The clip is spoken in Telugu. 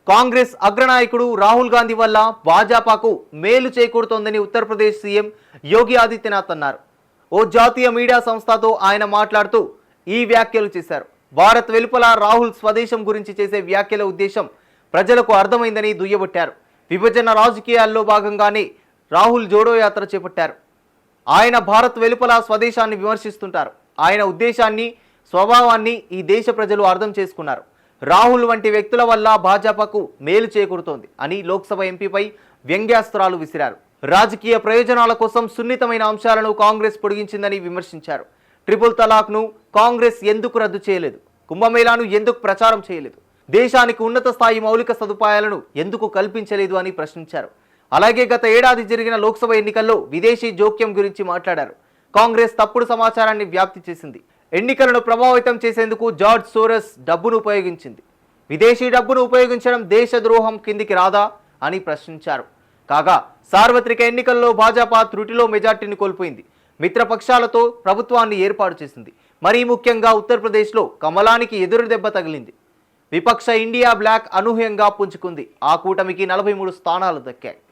కాంగ్రెస్ అగ్రనాయకుడు రాహుల్ గాంధీ వల్ల భాజపాకు మేలు చేకూరుతోందని ఉత్తరప్రదేశ్ సీఎం యోగి ఆదిత్యనాథ్ అన్నారు. ఓ జాతీయ మీడియా సంస్థతో ఆయన మాట్లాడుతూ ఈ వ్యాఖ్యలు చేశారు. భారత్ వెలుపల రాహుల్ స్వదేశం గురించి చేసే వ్యాఖ్యల ఉద్దేశం ప్రజలకు అర్థమైందని దుయ్యబట్టారు. విభజన రాజకీయాల్లో భాగంగానే రాహుల్ జోడో యాత్ర చేపట్టారు. ఆయన భారత్ వెలుపల స్వదేశాన్ని విమర్శిస్తుంటారు. ఆయన ఉద్దేశాన్ని, స్వభావాన్ని ఈ దేశ ప్రజలు అర్థం చేసుకున్నారు. రాహుల్ వంటి వ్యక్తుల వల్ల భాజపాకు మేలు చేకూరుతోంది అని లోక్సభ ఎంపీపై వ్యంగ్యాస్త్రాలు విసిరారు. రాజకీయ ప్రయోజనాల కోసం సున్నితమైన అంశాలను కాంగ్రెస్ పొడిగించిందని విమర్శించారు. ట్రిపుల్ తలాక్ను కాంగ్రెస్ ఎందుకు రద్దు చేయలేదు? కుంభమేళాను ఎందుకు ప్రచారం చేయలేదు? దేశానికి ఉన్నత స్థాయి మౌలిక సదుపాయాలను ఎందుకు కల్పించలేదు అని ప్రశ్నించారు. అలాగే గత ఏడాది జరిగిన లోక్సభ ఎన్నికల్లో విదేశీ జోక్యం గురించి మాట్లాడారు. కాంగ్రెస్ తప్పుడు సమాచారాన్ని వ్యాప్తి చేసింది. ఎన్నికలను ప్రభావితం చేసేందుకు జార్జ్ సోరస్ డబ్బును ఉపయోగించింది. విదేశీ డబ్బును ఉపయోగించడం దేశద్రోహం కిందికి రాదా అని ప్రశ్నించారు. కాగా సార్వత్రిక ఎన్నికల్లో భాజపా త్రుటిలో మెజార్టీని కోల్పోయింది. మిత్రపక్షాలతో ప్రభుత్వాన్ని ఏర్పాటు చేసింది. మరీ ముఖ్యంగా ఉత్తరప్రదేశ్లో కమలానికి ఎదురు దెబ్బ తగిలింది. విపక్ష ఇండియా బ్లాక్ అనూహ్యంగా పుంజుకుంది. ఆ కూటమికి 43 స్థానాలు దక్కాయి.